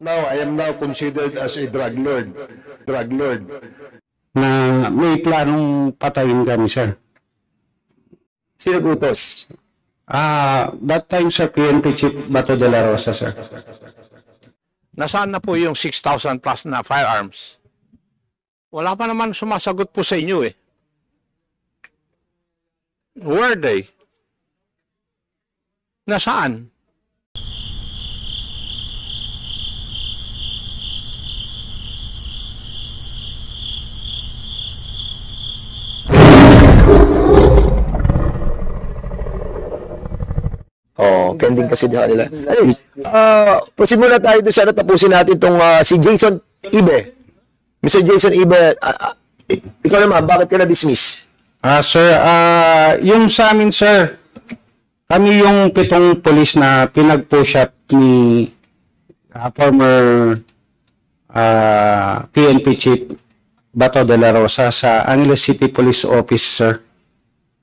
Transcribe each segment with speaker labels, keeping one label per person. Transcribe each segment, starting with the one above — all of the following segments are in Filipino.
Speaker 1: Now, I am now considered as a drug lord. Drug lord.
Speaker 2: Na may planong patayin kami, sir.
Speaker 3: Sino gutos?
Speaker 2: That time, sir, PNP Chief Bato de la Rosa, sir.
Speaker 4: Nasaan na po yung 6,000 plus na firearms? Wala pa naman sumasagot po sa inyo eh. Where are they? Nasaan?
Speaker 3: Oh, pending kasi sa kanila. Anyways, proceed muna tayo doon sana tapusin natin itong si Jason Ibe. Mr. Jason Ibe, ikaw naman, bakit ka na-dismiss?
Speaker 2: Sir, yung sa amin, sir, kami yung 7 pulis na pinag-push up ni former PNP Chief Bato de la Rosa sa Angeles City Police Office, sir.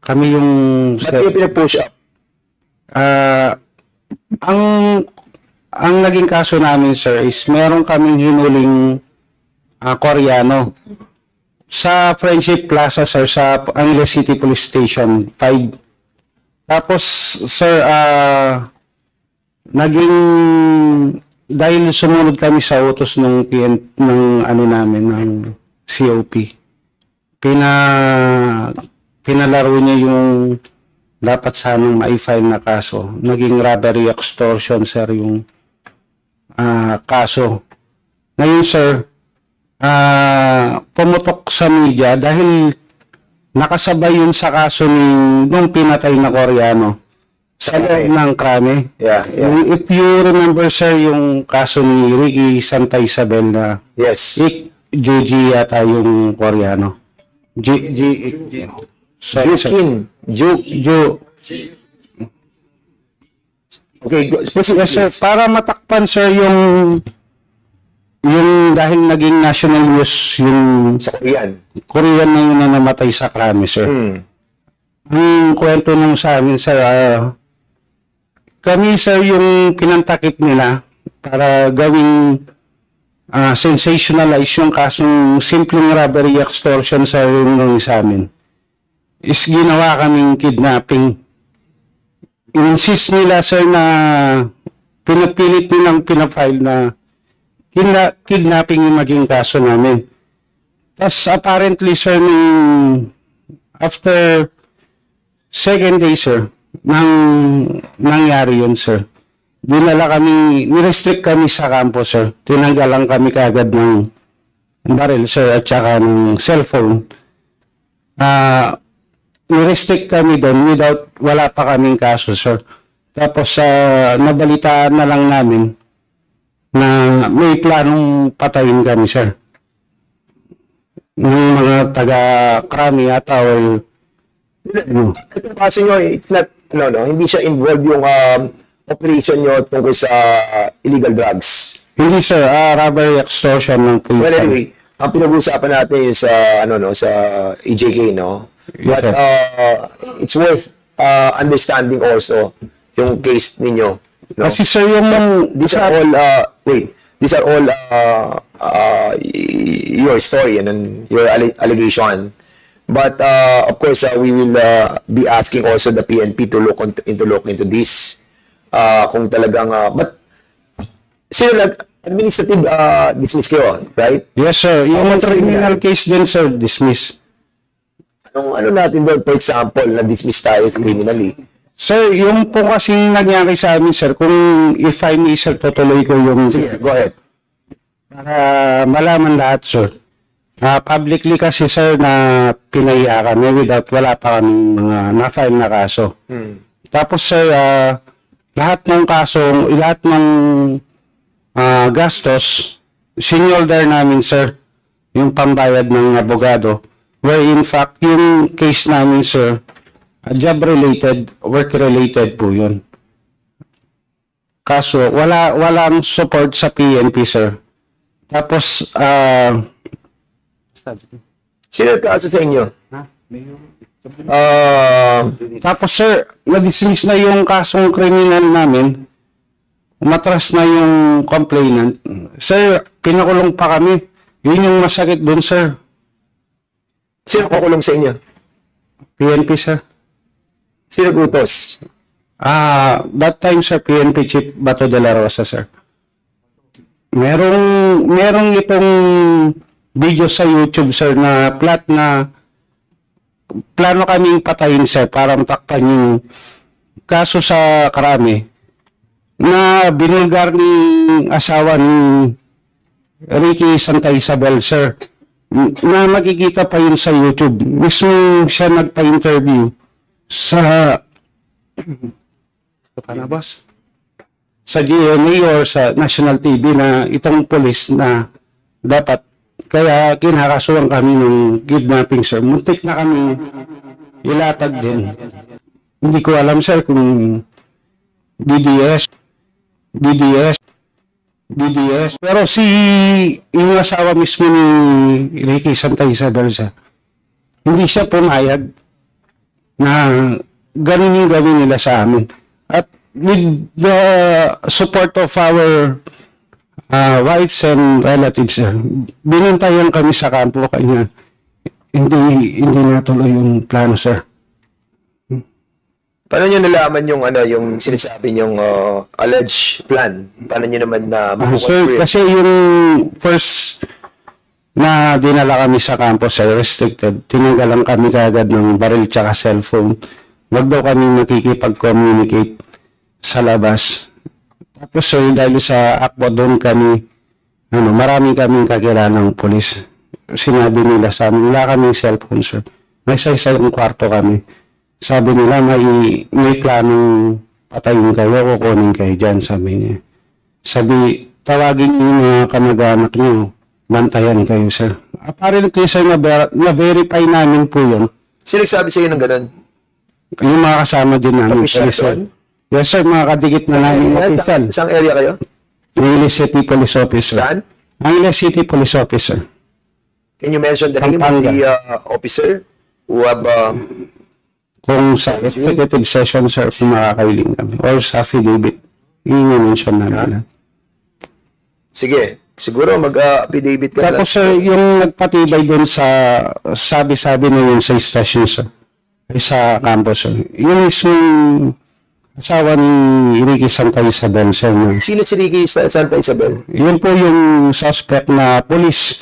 Speaker 2: Kami yung...
Speaker 3: Ba't yung pinag-push up?
Speaker 2: Ang naging kaso namin, sir, is meron kaming hinuling Koreano sa Friendship Plaza, sir, sa Angeles City Police Station 5. Tapos, sir, dahil sumunod kami sa utos ng ano namin, ng COP, pinalaro niya yung dapat sanang ma-file na kaso. Naging robbery extortion, sir, yung kaso. Ngayon, sir, pumutok sa media dahil nakasabay yun sa kaso nung pinatay na Koreano sa loob ng krame.
Speaker 3: Yeah.
Speaker 2: If you remember, sir, yung kaso ni Ricky Santa Isabel na
Speaker 3: Yes.
Speaker 2: Juji yata yung Koreano.
Speaker 3: Jukin. Okay,
Speaker 2: Yes, sir. Para matakpan, sir, yung dahil naging national news yung
Speaker 3: sa
Speaker 2: Korean na yun na namatay sa krami, sir. Ang kwento nung sa amin, sir, kami, sir, yung pinantakip nila para gawing sensationalize yung kasong simpleng robbery extortion sa yung sa amin is ginawa kaming kidnapping. Insist nila, sir, na pinapilit nilang pinafile na kidnapping yung maging kaso namin. Tapos apparently, sir, after second day, sir, nangyari yun, sir. Nirestrict kami sa campus, sir. Tinanggalan kami kagad ng baril, sir, at saka ng cellphone. Nirestrict kami doon wala pa kaming kaso, sir. Tapos nabalitaan na lang namin na may planong patayin kami, sir. Ng mga taga-krami ata or
Speaker 3: Ito kasi nyo, it's not, hindi siya involved yung operation nyo tungkol sa illegal drugs.
Speaker 2: Hindi, sir. Robbery extortion ng police.
Speaker 3: Well, anyway, ang pinag-uusapan natin sa sa EJK, no?
Speaker 2: Yes,
Speaker 3: But it's worth understanding also yung case ninyo. No?
Speaker 2: Kasi, sir, yung...
Speaker 3: These are all, these are all your story and then your allegation. But of course, we will be asking also the PNP to look into this. Kung talagang, but sir, administrative dismiss kayo, right?
Speaker 2: Yes, sir. Yung criminal case din, sir, dismiss.
Speaker 3: Ano natin doon, for example, na-dismiss tayo criminally?
Speaker 2: Sir, yung po kasing nangyari sa amin, sir, kung if I may, sir, tutuloy ko yung...
Speaker 3: Sige, go ahead.
Speaker 2: Para malaman lahat, sir. Publicly kasi, sir, na pinaya kami wala pa kaming mga na-file na kaso. Tapos, sir, lahat ng gastos, sinolder namin, sir, yung pambayad ng abogado. Where in fact, yung case namin, sir, job-related, work-related po yun. Kaso, walang support sa PNP, sir. Tapos,
Speaker 3: sino kaso sa inyo?
Speaker 2: Tapos, sir, na-dismiss na yung kasong kriminal namin. Umatras na yung complainant. Sir, pinakulong pa kami. Yun yung masakit dun, sir.
Speaker 3: Sino kukulong sa inyo?
Speaker 2: PNP, sir.
Speaker 3: Sino gutos?
Speaker 2: That time, sir, PNP Chief Bato de la Rosa, sir. Merong itong video sa YouTube, sir, na plano kaming patayin, sir, para matakpan yung kaso sa Krame na binulgar ni asawa ni Ricky Santa Isabel, sir. Na makikita pa yun sa YouTube. Mismo siya nagpa-interview sa boss? Sa GMA or sa National TV na itong police na dapat kaya kinakasuhan kami ng kidnapping, sir. Muntik na kami ilatag din. Hindi ko alam, sir, kung DDS. Pero yung asawa mismo ni Ricky Santa Isabel, sir, hindi siya pumayag na ganun yung gawin nila sa amin. At with the support of our wives and relatives, sir, binantayan kami sa kampo, kanya hindi natuloy yung plano, sir.
Speaker 3: Paano nyo nalaman yung sinasabi nyong alleged plan? Paano nyo naman na
Speaker 2: Sir, kasi yung first na dinala kami sa campus, sir, restricted, tinanggalan kami kagad ng baril tsaka cellphone. Wag daw kami makikipag-communicate sa labas. Tapos, sir, dahil sa akwa doon kami, marami kaming kakilanang polis. Sinabi nila sa amin, wala kaming cellphone, sir. May isa-isang kwarto kami. Sabi nila, may planong patayin kayo, kukunin kayo dyan, sabi niya. Sabi, tawagin niyo yung mga kamag-anak niyo, bantayan kayo, sir. Apparently, sir, na-verify namin po yun.
Speaker 3: Sino nagsabi sa'yo ng ganun?
Speaker 2: Yung mga kasama din namin.
Speaker 3: Official
Speaker 2: Sir.
Speaker 3: doon?
Speaker 2: Yes, sir, mga kadikit na namin official.
Speaker 3: Saan area kayo?
Speaker 2: Angeles City Police Officer.
Speaker 3: Saan?
Speaker 2: Angeles City Police Officer.
Speaker 3: Can you mention the name of the officer who have...
Speaker 2: Kung sa executive session, sir, kung makakailing kami. Or sa affidavit. Yung mention namin.
Speaker 3: Sige. Siguro mag-affidavit ka.
Speaker 2: Tapos, sir, yung nagpatibay dun sa sabi-sabi na yun sa station, sir. Ay sa campus, sir. Yung isang asawa ni Ricky Santa Isabel, sir.
Speaker 3: Sino si Ricky Santa Isabel?
Speaker 2: Yun po yung suspect na police.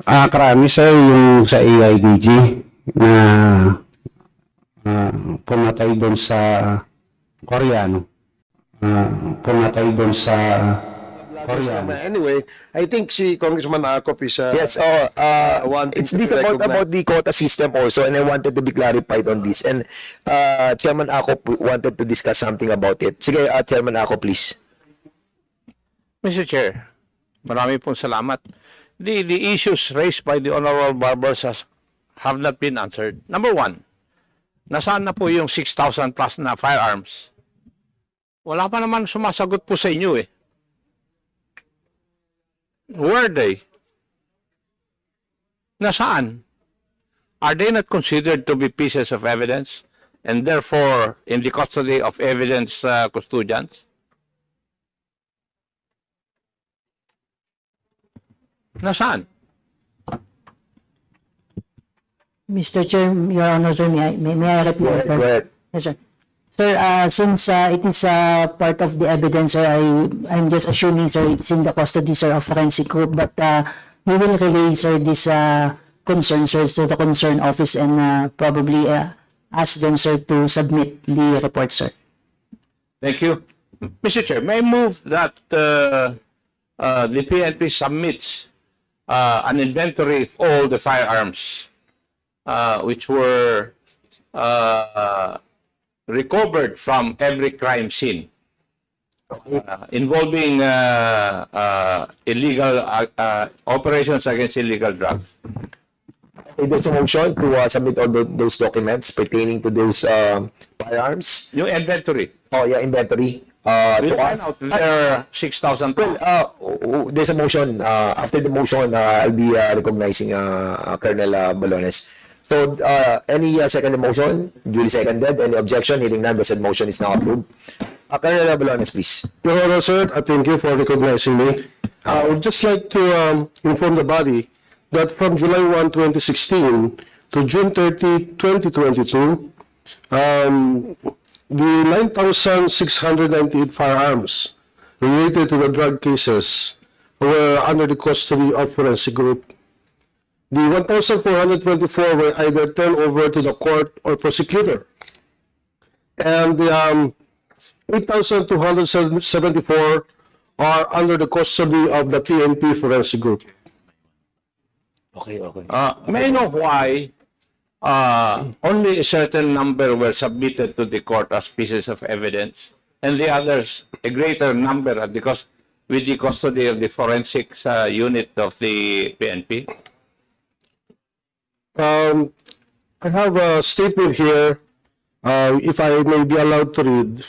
Speaker 2: Krami, sir, yung sa AIDG na pumatay doon sa Koreano. Pumatay doon sa Koreano.
Speaker 1: Anyway, I think si Congressman Acop is
Speaker 3: Yes,
Speaker 1: wanting
Speaker 3: it's
Speaker 1: to
Speaker 3: this
Speaker 1: recognize-
Speaker 3: about the quota system also, and I wanted to be clarified on this. And Chairman Acop wanted to discuss something about it. Sige, Chairman Acop, please.
Speaker 4: Mr. Chair, marami pong salamat. The issues raised by the Honorable Barbers have not been answered. Number one, nasaan na po yung 6,000 plus na firearms? Wala pa naman sumasagot po sa inyo eh. Where are they? Nasaan? Are they not considered to be pieces of evidence and therefore in the custody of evidence custodians? Nasaan?
Speaker 5: Mr. Chair, Your Honor, sir, may I reply?
Speaker 3: Go ahead.
Speaker 5: Yes, sir. Sir, since it is part of the evidence, sir, I'm just assuming, sir, it's in the custody, sir, of forensic group, but we will relay, sir, this concern, sir, to the concerned office and probably ask them, sir, to submit the report, sir.
Speaker 4: Thank you. Mr. Chair, may I move that the PNP submits an inventory of all the firearms which were recovered from every crime scene involving illegal operations against illegal drugs.
Speaker 3: Okay, there's a motion to submit all those documents pertaining to those firearms.
Speaker 4: Yung inventory.
Speaker 3: Oh, yeah, inventory.
Speaker 4: We'll
Speaker 3: To
Speaker 4: find
Speaker 3: us.
Speaker 4: out if there are 6,000 plus.
Speaker 3: There's a motion. After the motion, I'll be recognizing Colonel Balones. So, any second motion? Duly seconded. Any objection? Hearing none, the said motion is now approved. Colonel Abalones, please.
Speaker 1: Your Honor, sir, I thank you for recognizing me. I would just like to inform the body that from July 1, 2016 to June 30, 2022, the 9,698 firearms related to the drug cases were under the custody of Forensic Group. The 1,424 were either turned over to the court or prosecutor. And the 8,274 are under the custody of the PNP Forensic Group.
Speaker 3: Okay.
Speaker 4: May I know why only a certain number were submitted to the court as pieces of evidence, and the others, a greater number, because with the custody of the forensics unit of the PNP?
Speaker 1: I have a statement here, if I may be allowed to read.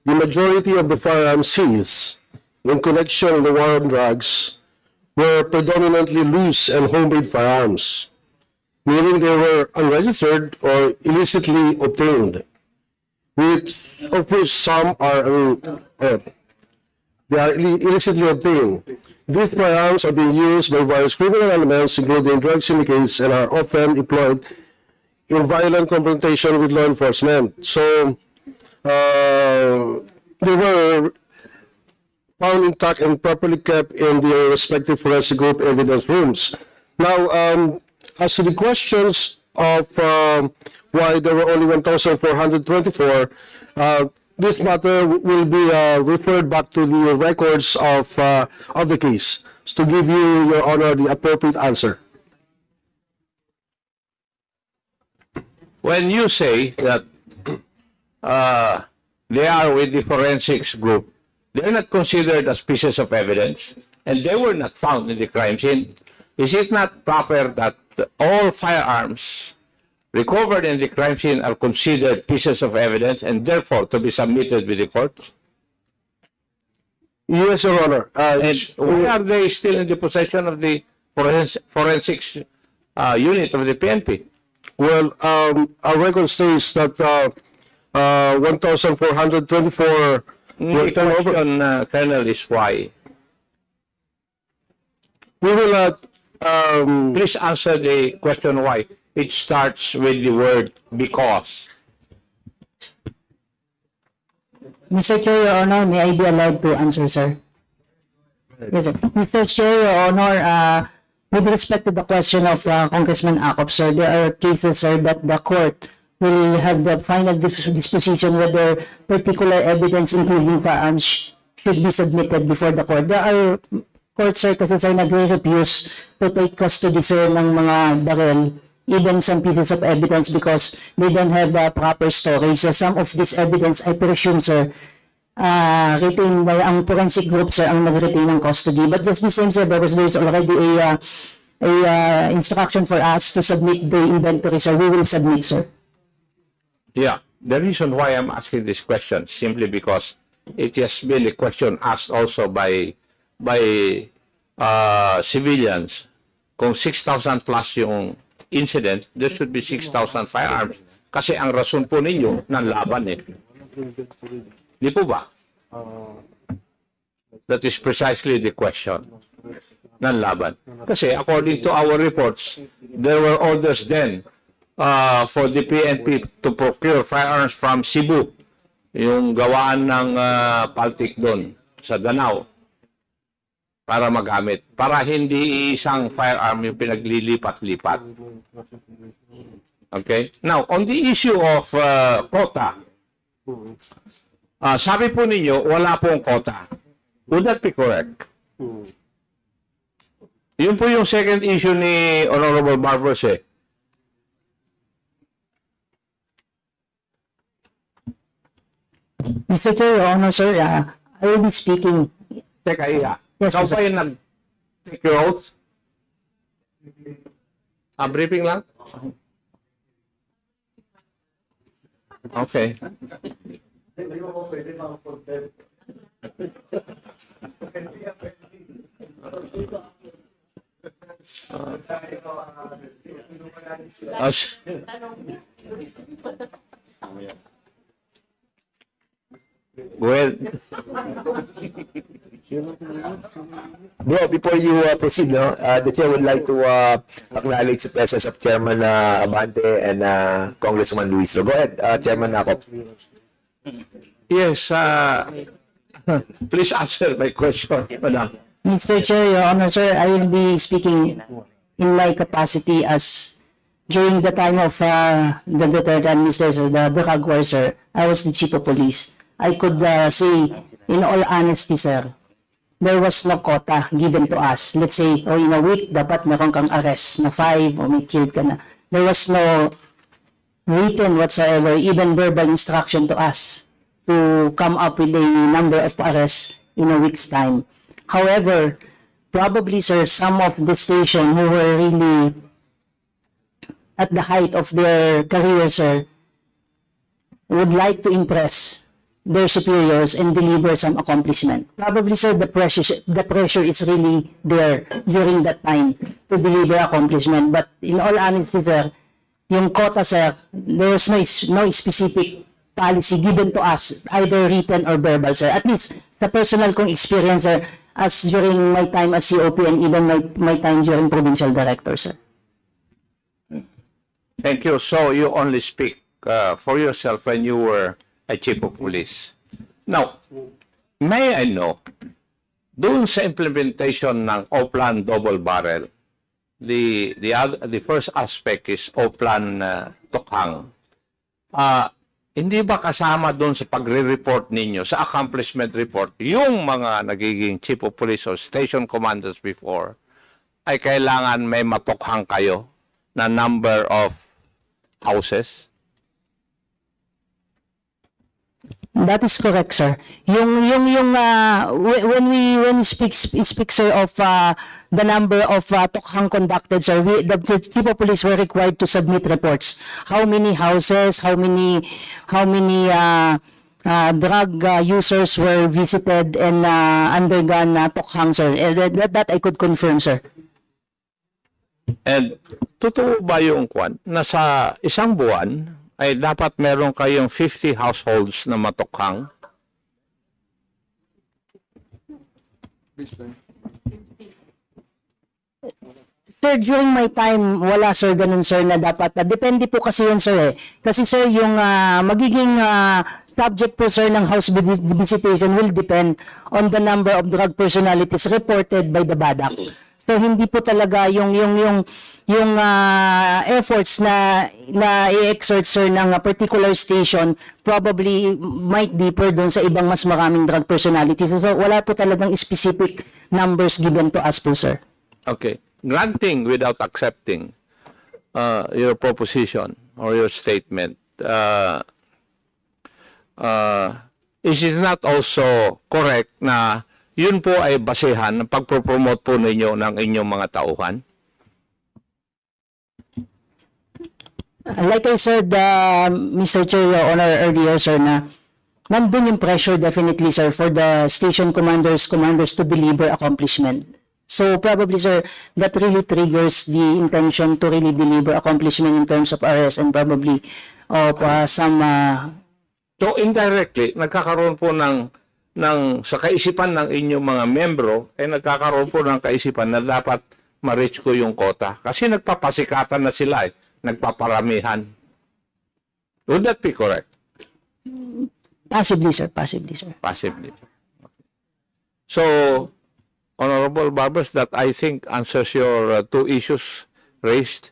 Speaker 1: The majority of the firearms seized in connection with the war on drugs were predominantly loose and homemade firearms, meaning they were unregistered or illicitly obtained, of which some are they are illicitly obtained. These firearms are being used by various criminal elements, including drug syndicates, and are often employed in violent confrontation with law enforcement. So, they were found intact and properly kept in their respective forensic group evidence rooms. Now, as to the questions of why there were only 1,424, this matter will be referred back to the records of the case to give you, Your Honor, the appropriate answer.
Speaker 4: When you say that they are with the forensics group, they're not considered as pieces of evidence, and they were not found in the crime scene. Is it not proper that all firearms recovered in the crime scene are considered pieces of evidence and therefore to be submitted with the courts?
Speaker 1: Yes, Your Honor.
Speaker 4: And why are they still in the possession of the forensics unit of the PNP?
Speaker 1: Well, our record says that 1,424 were
Speaker 4: The
Speaker 1: turned over.
Speaker 4: question, Colonel, is why.
Speaker 1: We will
Speaker 4: Please answer the question why. It starts with the word because.
Speaker 5: Mr. Chair, Your Honor, may I be allowed to answer, sir? Yes, sir. Mr. Chair, Your Honor, with respect to the question of Congressman Acop, sir, there are cases, sir, that the court will have the final disposition whether particular evidence, including firearms, should be submitted before the court. There are courts, sir, kasi sir, nagre-refuse to take custody, sir, ng mga barrel, even some pieces of evidence, because they don't have a proper storage. So some of this evidence, I presume, sir, retained by ang forensic group, sir, ang nag-retain ng custody. But just the same, sir, because there's already a instruction for us to submit the inventory, sir. We will submit, sir.
Speaker 4: Yeah, the reason why I'm asking this question simply because it has been a question asked also by civilians. Kung 6,000 plus yung incident, there should be 6,000 firearms. Kasi ang rason po ninyo, nanlaban eh. Di po ba? That is precisely the question. Nanlaban. Kasi according to our reports, there were orders then for the PNP to procure firearms from Cebu, yung gawaan ng Paltic doon sa Danao, para magamit. Para hindi isang firearm yung pinaglilipat-lipat. Okay? Now, on the issue of quota, sabi po ninyo, wala pong quota. Would that be correct? Yun po yung second issue ni Honorable Barbers eh.
Speaker 5: Mr. Chair, Your Honor, sir, I will be speaking.
Speaker 4: Teka, iya.
Speaker 5: Yes,
Speaker 4: Ikaw
Speaker 5: sir.
Speaker 4: ba yung nag-take your oath? Briefing lang? Okay. Go
Speaker 3: Bro, before you proceed, no, the chair would like to acknowledge the presence of Chairman Abante and Congressman Luis. So go ahead, Chairman Nakop.
Speaker 4: Yes, please answer my question, Madam.
Speaker 5: Mr. Chair, Your Honor, sir, I will be speaking in my capacity as during the time of the Duterte administration, the drug war, sir, I was the chief of police. I could say, in all honesty, sir, there was no quota given to us. Let's say, oh, in a week, dapat meron kang arrest na 5 o may killed ka na. There was no written whatsoever, even verbal instruction to us to come up with a number of arrests in a week's time. However, probably, sir, some of the station who were really at the height of their career, sir, would like to impress their superiors and deliver some accomplishment. Probably, sir, the pressure is really there during that time to deliver accomplishment. But in all honesty, sir, yung quota, sir, there was no specific policy given to us, either written or verbal, sir. At least, sa personal kong experience, sir, as during my time as COP and even my time during provincial director, sir.
Speaker 4: Thank you. So you only speak for yourself when you were a chief of police. Now, may I know, doon sa implementation ng O-Plan Double Barrel, the first aspect is O-Plan Tokhang. Hindi ba kasama doon sa pagre-report ninyo, sa accomplishment report, yung mga nagiging chief of police or station commanders before, ay kailangan may matokhang kayo na number of houses?
Speaker 5: That is correct, sir. When we speak sir of the number of tokhang conducted, sir, the chief of police were required to submit reports. How many houses, how many drug users were visited and undergone tokhang, sir. That I could confirm, sir.
Speaker 4: And totoo ba yung kwan na sa isang buwan ay dapat meron kayong 50 households na matokhang?
Speaker 5: Sir, during my time, wala, sir, ganun, sir, na dapat. Depende po kasi yun, sir, eh. Kasi, sir, yung magiging subject po, sir, ng house visitation will depend on the number of drug personalities reported by the BADAC. So, hindi po talaga yung efforts na i-exert, sir, ng particular station probably might differ doon sa ibang mas maraming drug personalities. So, wala po talagang specific numbers given to us po, sir.
Speaker 4: Okay. Granting without accepting your proposition or your statement, is it not also correct na yun po ay basehan ng pagpropromote po ninyo ng inyong mga tauhan?
Speaker 5: Like I said, Mr. Chair, Your Honor, earlier, sir, na nandun yung pressure definitely, sir, for the station commanders to deliver accomplishment. So probably, sir, that really triggers the intention to really deliver accomplishment in terms of arrest and probably of some...
Speaker 4: So indirectly, nagkakaroon po sa kaisipan ng inyong mga membro, ay nagkakaroon po ng kaisipan na dapat ma-reach ko yung quota. Kasi nagpapasikatan na sila, nagpaparamihan. Would that be correct?
Speaker 5: Possibly, sir. Possibly, sir.
Speaker 4: Possibly. So, Honorable Barbers, that I think answers your two issues raised.